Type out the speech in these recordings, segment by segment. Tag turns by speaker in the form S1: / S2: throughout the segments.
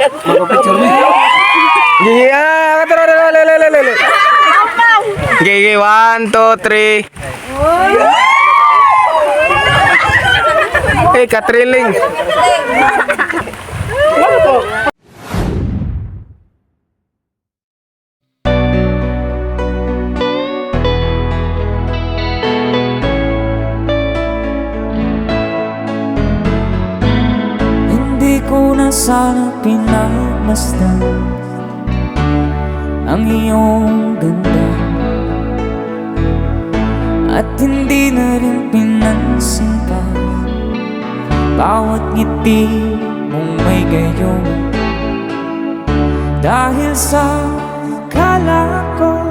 S1: Magpapicture mo. Yeah, lele. Okay, 1, 2, 3. Eh, katriling.
S2: Hindi ko na sana pinagmasdan ang iyong ganda, at hindi na rin pinansin pa bawat ngiti mong may gayon. Dahil sa akala ko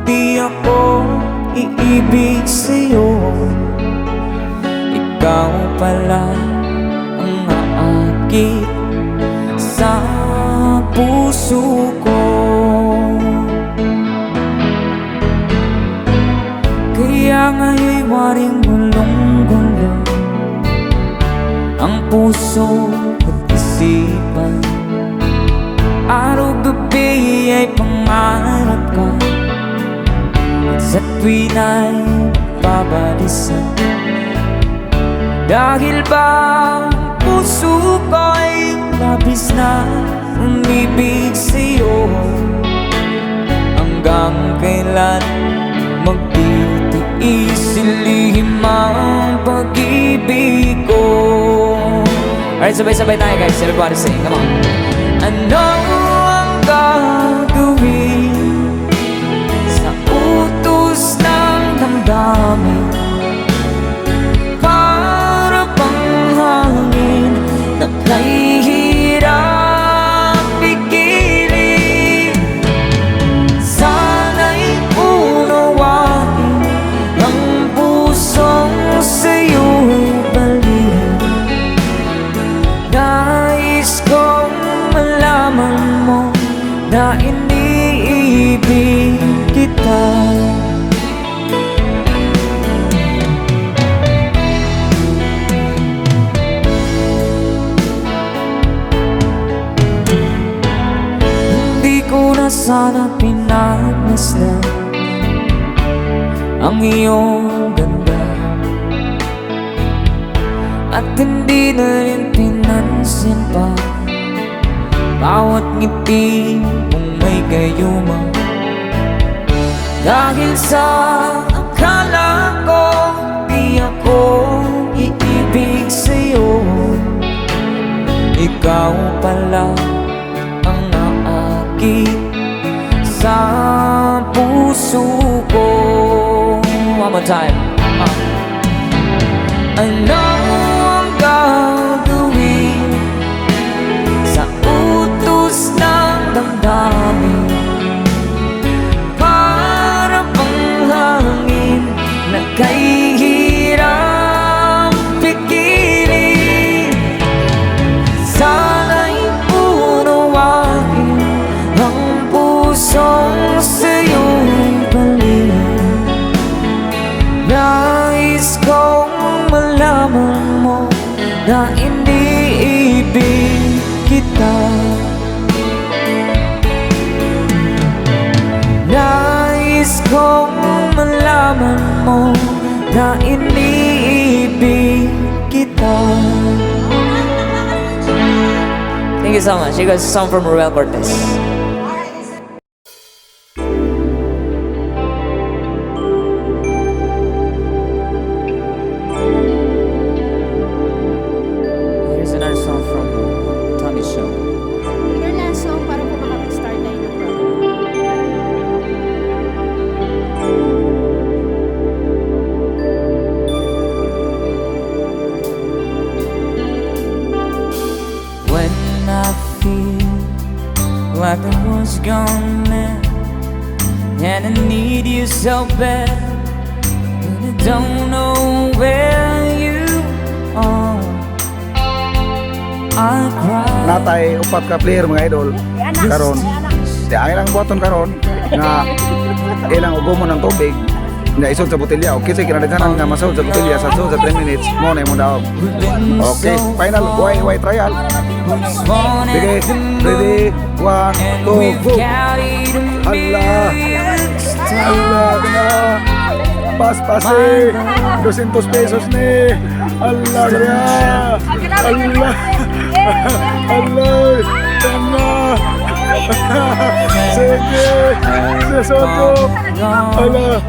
S2: di ako iibig sa'yo, ikaw pala ang aakit sa puso ko. Kaya nga'y waring gulong-gulo ang puso at isipan. Araw-gabi ay pangarap ka, at sa tuwin ay babalisan. Dahil ba ang puso ko'y labis na umibig sa'yo, hanggang kailan magtitiis ilihim ang pag-ibig ko. Alright, sabay-sabay tayo guys, everybody sing, come on. Ano ang gagawin sa utos ng damdamin? Para bang hangin na kahihirap pigilin. Sana'y unawain ang pusong sa'yo'y baliw. Nais kong malaman mo na iniibig kita. Hindi ko na sana pinagmasdan ang iyong ganda, at hindi na rin pinansin pa bawat ngiti mong may gayuma. Dahil sa akala ko di ako iibig sa'yo, ikaw pala ang naakit sa puso ko. One more time. Ano ang gagawin sa utos ng damdamin? Para bang hangin na kahihirap pigilin. Sana'y unawain ang pusong sa'yo'y baliw. Nais kong malaman mo na iniibig kita. Nais kong malaman mo na iniibig kita. Thank you so much. You guys, a song from Ruel Cortez. Here's another song from Tommy Show.
S3: Your last song para po makapag-start tayo ng program.
S2: When I feel like I was gone now, and I need you so bad, but I don't know where you are. I cry.
S1: Natay upat ka player mga idol karon. Di ang ilang buhaton karon nga ilang ugomon ng tubig nga isod sa botelya. Okay, sige kinadaghanan nga masahod sa botelya sa 3 minutes mo na imong daog. Okay, final way trial.
S2: who's wanted
S1: Sige,
S2: the
S1: ready,
S2: moon,
S1: 1,
S2: and
S1: 2,
S2: we've
S1: go.
S2: counted a
S1: Allah.
S2: million stars.
S1: Allah, na. Pas eh. 200 pesos ni. Allah, kaya. Allah. Allah. Tama. Sige. Sesotop. Allah.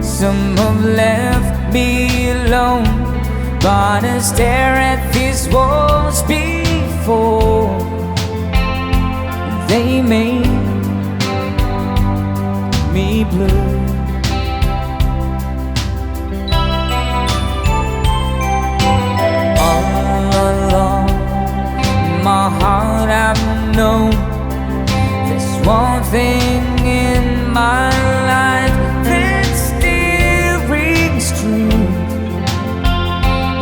S2: Some have left me alone, but I stare at these walls before they made me blue. All along my heart I've known there's one thing in my life that still rings true.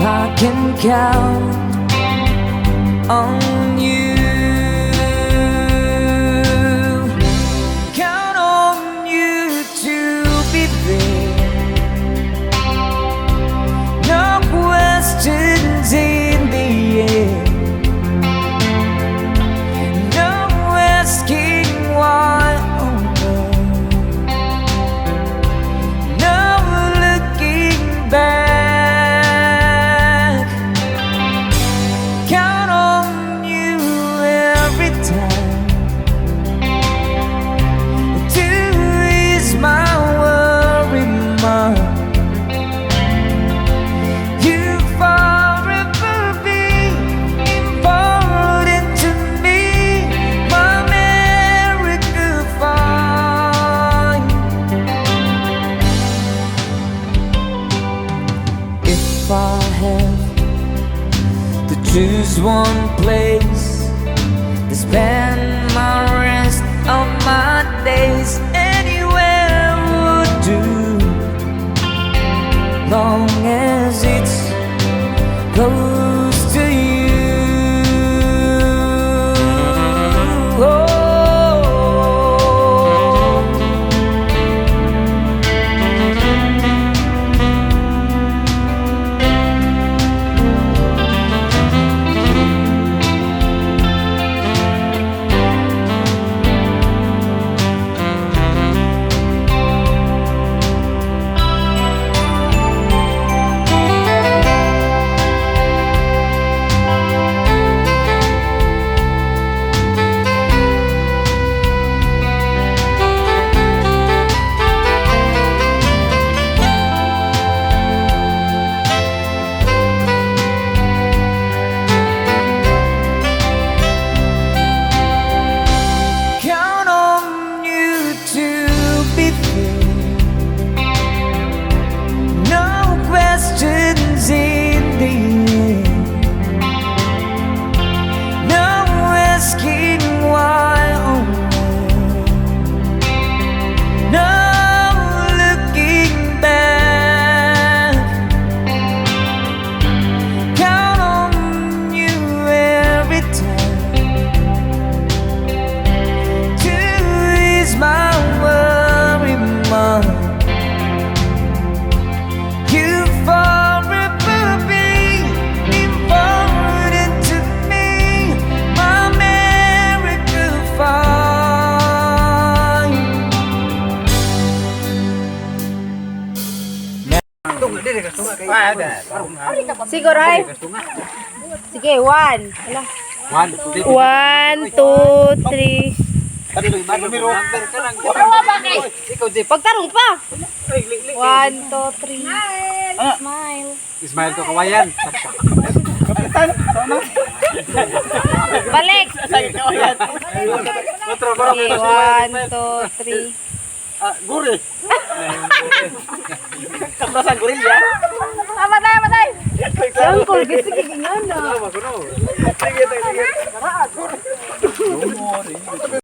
S2: I can count on you. Count on you to be there. No questions in the air. No asking why. Oh no. No looking back. Count on you every time to ease my worry mind. You forever be important to me, my America fine. If I have to choose one place to spend my rest of my days, anywhere would do, long as it's close to you. Oh. Count on you to be there. No questions in the air. No asking why. Oh no. No looking back. Count on you every time to ease my worry mind. You forever be important to me, my America fine.
S3: Siguro ay. Sige, 1. Ala. 1, 2, 3. Pagtarong pa. 1, 2, 3. Smile.
S4: Ismail ko kawayan.
S3: Balik. Sige, 1, 2, 3.
S4: Guril. Kaplasan guril ya.
S3: Matay. Si Uncle, gusto ka ganyan na.
S4: Sige.